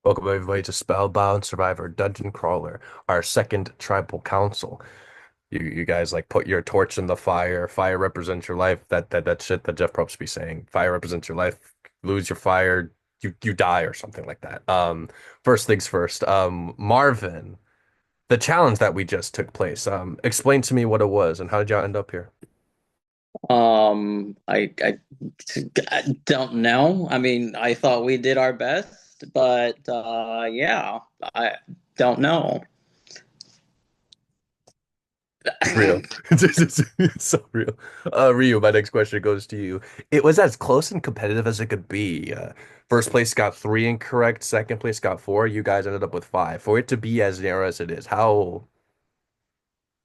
Welcome everybody to Spellbound Survivor Dungeon Crawler, our second tribal council. You guys like put your torch in the fire. Fire represents your life. That shit that Jeff Probst be saying. Fire represents your life. Lose your fire, you die or something like that. First things first. Marvin, the challenge that we just took place. Explain to me what it was and how did y'all end up here? I don't know. I mean, I thought we did our best, but yeah, I don't know. Real. It's so real. Ryu, my next question goes to you. It was as close and competitive as it could be. First place got three incorrect, second place got four. You guys ended up with five. For it to be as narrow as it is, how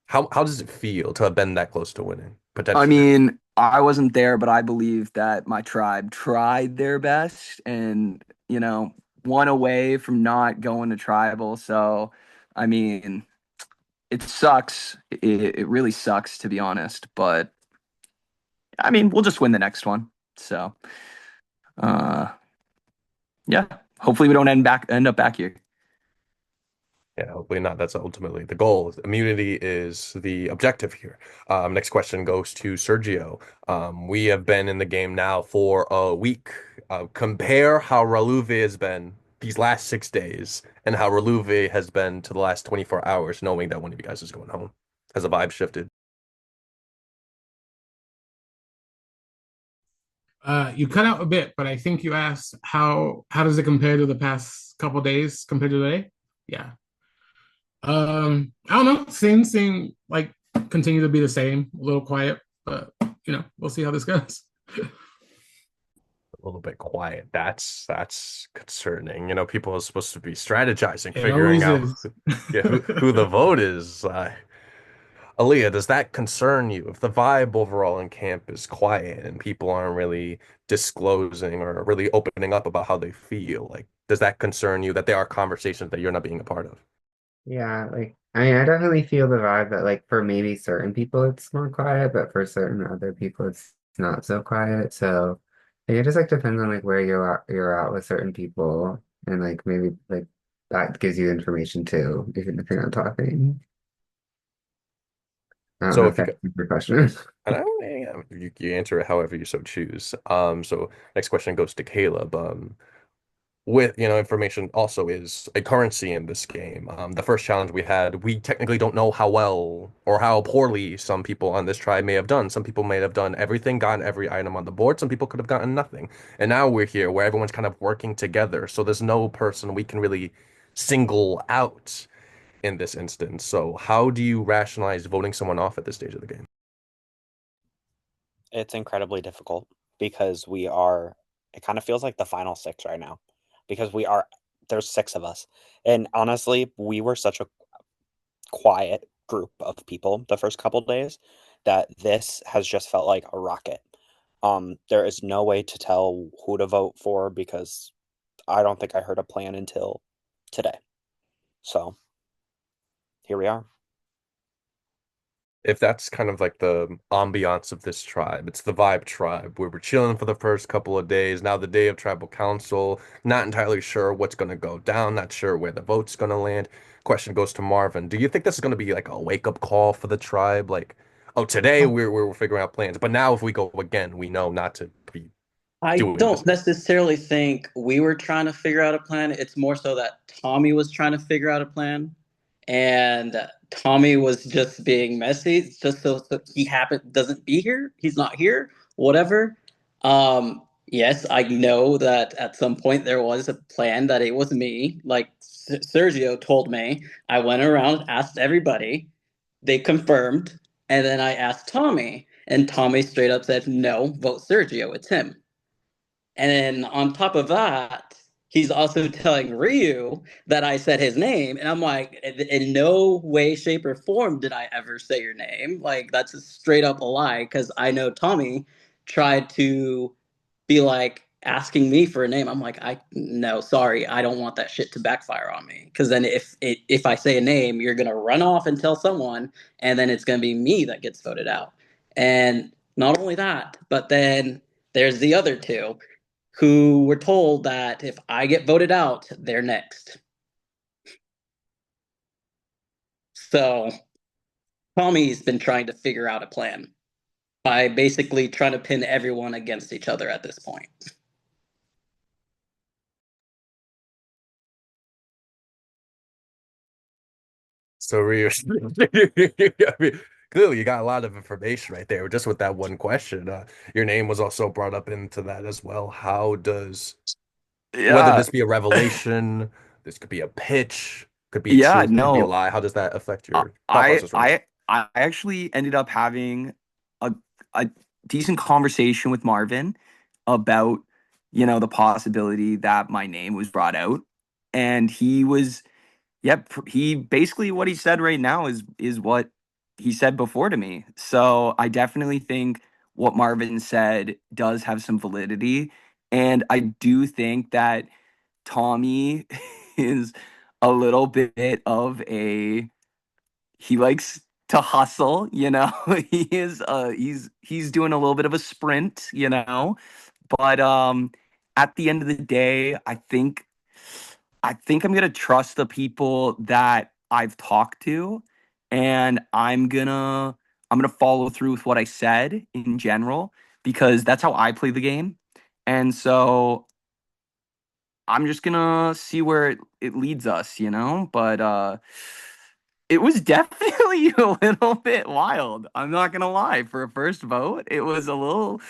does it feel to have been that close to winning, I potentially? mean, I wasn't there, but I believe that my tribe tried their best and, one away from not going to tribal. So, I mean, it sucks. It really sucks, to be honest. But, I mean, we'll just win the next one. So, uh, yeah, hopefully we don't end up back here. Yeah, hopefully not. That's ultimately the goal. Immunity is the objective here. Next question goes to Sergio. We have been in the game now for a week. Compare how Raluve has been these last 6 days and how Raluve has been to the last 24 hours, knowing that one of you guys is going home. Has the vibe shifted? You cut out a bit, but I think you asked how does it compare to the past couple days compared to today? Yeah. I don't know. Same, like continue to be the same, a little quiet, but we'll see how this goes. A little bit quiet. That's concerning. People are supposed to be strategizing, It figuring always out is. yeah, who the vote is. Aaliyah, does that concern you if the vibe overall in camp is quiet and people aren't really disclosing or really opening up about how they feel? Like, does that concern you that there are conversations that you're not being a part of? Yeah, like I mean, I definitely feel the vibe that like for maybe certain people it's more quiet, but for certain other people it's not so quiet. So I think it just like depends on like where you're at with certain people and like maybe like that gives you information too, even if you're not talking. I don't So know if if you that's your question. and I don't, yeah, you answer it however you so choose. So next question goes to Caleb. With information also is a currency in this game. The first challenge we had, we technically don't know how well or how poorly some people on this tribe may have done. Some people may have done everything, gotten every item on the board. Some people could have gotten nothing. And now we're here where everyone's kind of working together. So there's no person we can really single out in this instance. So how do you rationalize voting someone off at this stage of the game? It's incredibly difficult because it kind of feels like the final six right now because there's six of us. And honestly, we were such a quiet group of people the first couple days that this has just felt like a rocket. There is no way to tell who to vote for because I don't think I heard a plan until today. So here we are. If that's kind of like the ambiance of this tribe, it's the vibe tribe where we're chilling for the first couple of days. Now the day of tribal council, not entirely sure what's going to go down, not sure where the vote's going to land. Question goes to Marvin. Do you think this is going to be like a wake-up call for the tribe? Like, oh, today we're figuring out plans, but now if we go again, we know not to be I doing this don't again. necessarily think we were trying to figure out a plan. It's more so that Tommy was trying to figure out a plan, and Tommy was just being messy, just so he doesn't be here. He's not here. Whatever. Yes, I know that at some point there was a plan that it was me. Like Sergio told me, I went around, asked everybody, they confirmed, and then I asked Tommy, and Tommy straight up said, "No, vote Sergio. It's him." And then on top of that, he's also telling Ryu that I said his name. And I'm like, in no way, shape, or form did I ever say your name. Like, that's a straight up a lie because I know Tommy tried to be like asking me for a name. I'm like, no, sorry, I don't want that shit to backfire on me. Because then if I say a name, you're gonna run off and tell someone, and then it's gonna be me that gets voted out. And not only that, but then there's the other two. who were told that if I get voted out, they're next. So Tommy's been trying to figure out a plan by basically trying to pin everyone against each other at this point. So I mean, clearly you got a lot of information right there just with that one question. Your name was also brought up into that as well. How does whether Yeah. this be a revelation, this could be a pitch, could be Yeah, truth, could be a no. lie. How does that affect I your thought I process right now? I I actually ended up having a a decent conversation with Marvin about, the possibility that my name was brought out. And he was, yep, he basically what he said right now is what he said before to me. So I definitely think what Marvin said does have some validity. And I do think that Tommy is a little bit of a he likes to hustle. He's doing a little bit of a sprint. But at the end of the day, I think I'm gonna trust the people that I've talked to, and I'm gonna follow through with what I said in general because that's how I play the game. And so I'm just gonna see where it leads us. But it was definitely a little bit wild. I'm not gonna lie. For a first vote, it was a little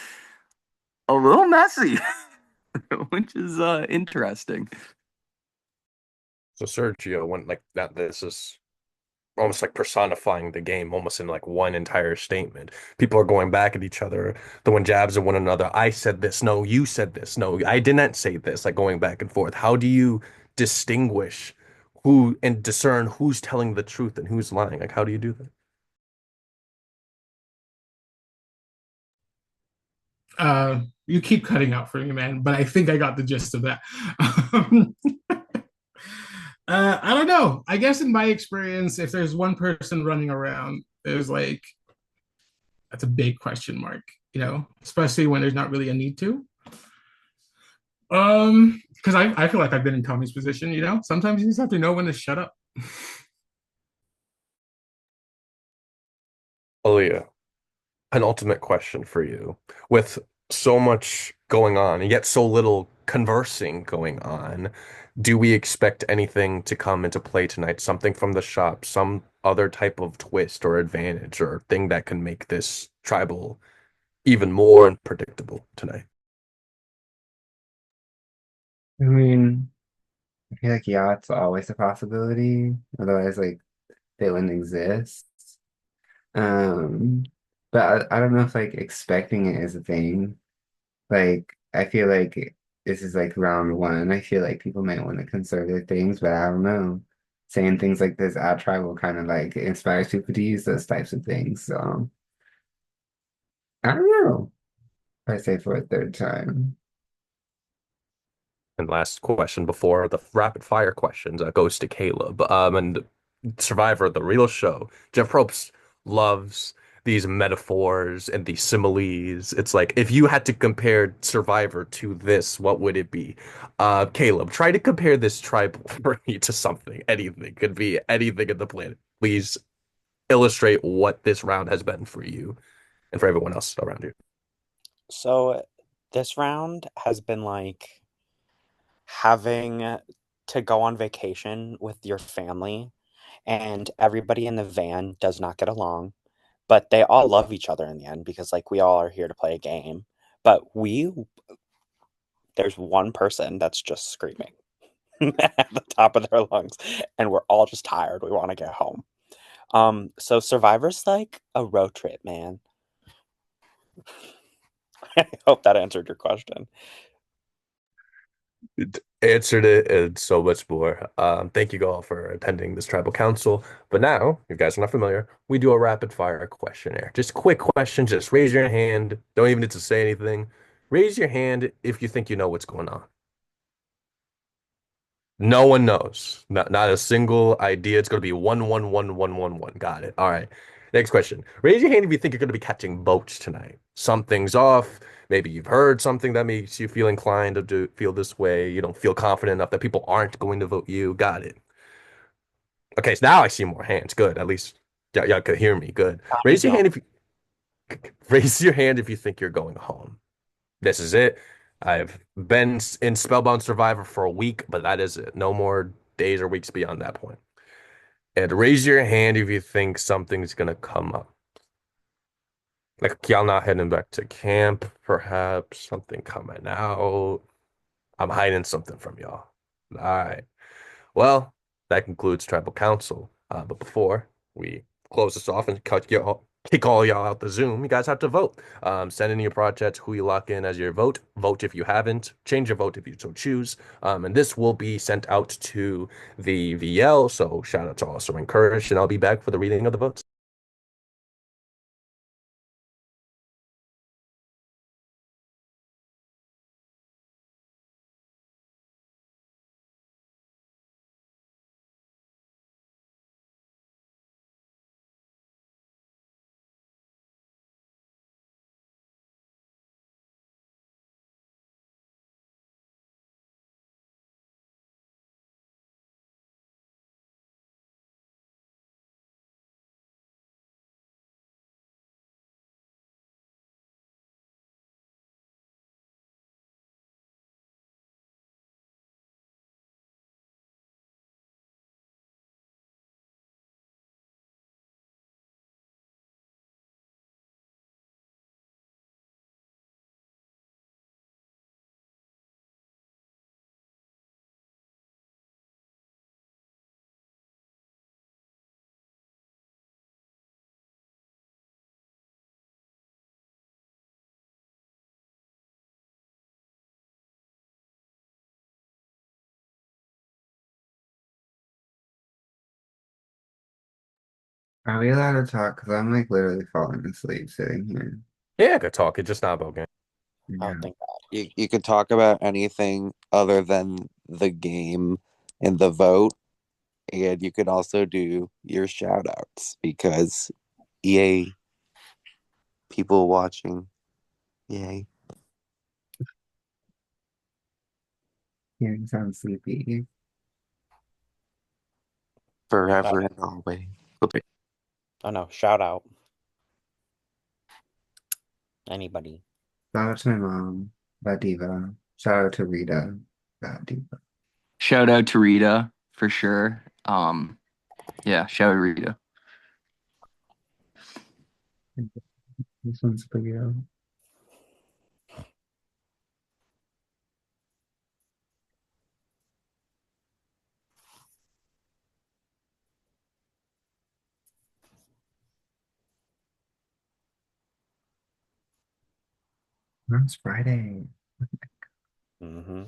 messy, which is interesting. So Sergio, when like that, this is almost like personifying the game almost in like one entire statement. People are going back at each other, throwing jabs at one another. I said this. No, you said this. No, I didn't say this. Like going back and forth. How do you distinguish who and discern who's telling the truth and who's lying? Like, how do you do that? You keep cutting out for me, man, but I think I got the gist of that. Um, I don't know. I guess in my experience, if there's one person running around, there's like that's a big question mark, especially when there's not really a need to. Because I feel like I've been in Tommy's position. Sometimes you just have to know when to shut up. Aaliyah, penultimate question for you. With so much going on and yet so little conversing going on, do we expect anything to come into play tonight? Something from the shop, some other type of twist or advantage or thing that can make this tribal even more unpredictable tonight? I mean, I feel like yeah, it's always a possibility. Otherwise, like they wouldn't exist. Um, but I don't know if like expecting it is a thing. Like I feel like this is like round one. I feel like people might want to consider things, but I don't know. Saying things like this at tribal kind of like inspires people to use those types of things. So I don't know. If I say for a third time. And last question before the rapid fire questions goes to Caleb. And Survivor, the real show. Jeff Probst loves these metaphors and these similes. It's like if you had to compare Survivor to this, what would it be? Caleb, try to compare this tribal for me to something. Anything could be anything in the planet. Please illustrate what this round has been for you and for everyone else around you. So this round has been like having to go on vacation with your family and everybody in the van does not get along, but they all love each other in the end because like we all are here to play a game. But there's one person that's just screaming at the top of their lungs and we're all just tired. We want to get home. So Survivor's like a road trip, man. I hope that answered your question. Answered it and so much more. Thank you all for attending this tribal council. But now, if you guys are not familiar, we do a rapid fire questionnaire. Just quick questions. Just raise your hand. Don't even need to say anything. Raise your hand if you think you know what's going on. No one knows. Not a single idea. It's going to be 1 1 1 1 1 1. Got it. All right. Next question. Raise your hand if you think you're going to be catching boats tonight. Something's off. Maybe you've heard something that makes you feel inclined to feel this way. You don't feel confident enough that people aren't going to vote you. Got it. Okay, so now I see more hands. Good. At least y'all could hear me. Good. Tommy Raise your John. hand if you raise your hand if you think you're going home. This is it. I've been in Spellbound Survivor for a week, but that is it. No more days or weeks beyond that point. And raise your hand if you think something's gonna come up. Like y'all not heading back to camp, perhaps something coming out. I'm hiding something from y'all. All right. Well, that concludes Tribal Council. But before we close this off and kick all y'all out the Zoom, you guys have to vote. Send in your projects, who you lock in as your vote. Vote if you haven't. Change your vote if you so choose. And this will be sent out to the VL. So shout out to Also Encouraged, and I'll be back for the reading of the votes. Are we allowed to talk? Because I'm like literally falling asleep sitting here. Yeah, good talk. It's just not about game. Oh, Yeah. thank God. You could talk about anything other than the game and the vote, and you could also do your shout outs because EA people watching. Yay. You sound sleepy. Forever and always. Okay. Oh no, shout out. Anybody. Shout out to my mom, Badiva. Shout out to Rita, Badiva. Shout out to Rita for sure. Yeah, shout out to Rita. This one's for you. It's Friday. Mm-hmm.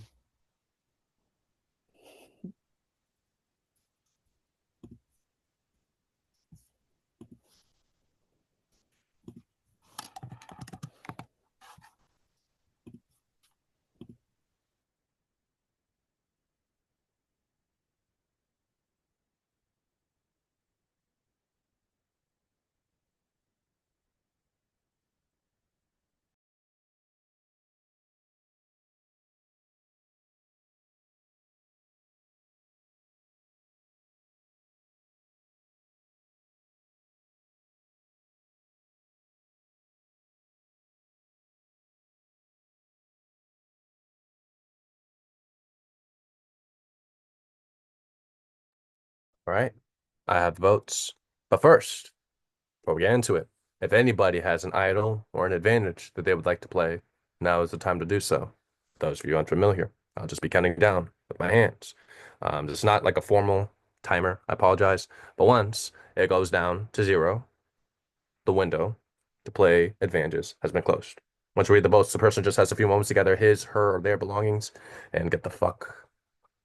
All right. I have the votes. But first, before we get into it, if anybody has an idol or an advantage that they would like to play, now is the time to do so. Those of you unfamiliar, I'll just be counting down with my hands. It's not like a formal timer, I apologize. But once it goes down to zero, the window to play advantages has been closed. Once we read the votes, the person just has a few moments to gather his, her, or their belongings and get the fuck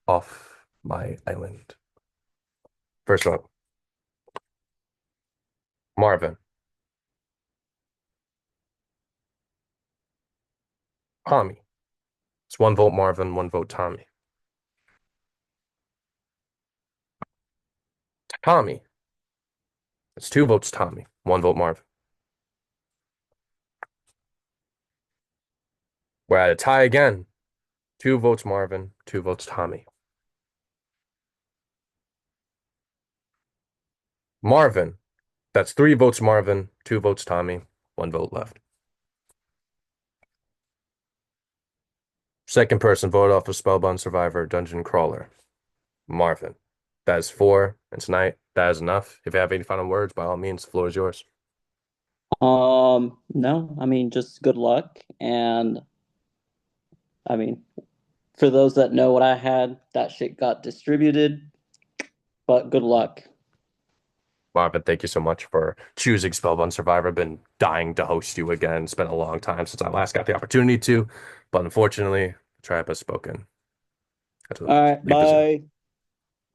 off my island. First up, Marvin. Tommy. It's one vote Marvin, one vote Tommy. Tommy. It's two votes Tommy, one vote Marvin. We're at a tie again. 2 votes Marvin, 2 votes Tommy. Marvin, that's 3 votes Marvin, 2 votes Tommy, 1 vote left. Second person voted off of Spellbound Survivor Dungeon Crawler. Marvin. That is 4. And tonight, that is enough. If you have any final words, by all means, the floor is yours. No, I mean, just good luck. And I mean, for those that know what I had, that shit got distributed, but good luck. Marvin, thank you so much for choosing Spellbound Survivor. I've been dying to host you again. It's been a long time since I last got the opportunity to, but unfortunately, the tribe has spoken. I have to All right, leave the Zoom.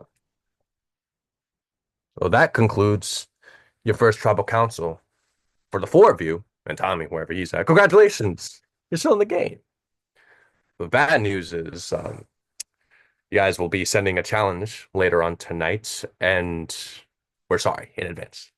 bye. So that concludes your first tribal council for the 4 of you, and Tommy, wherever he's at. Congratulations! You're still in the game. The bad news is you guys will be sending a challenge later on tonight, and we're sorry in advance.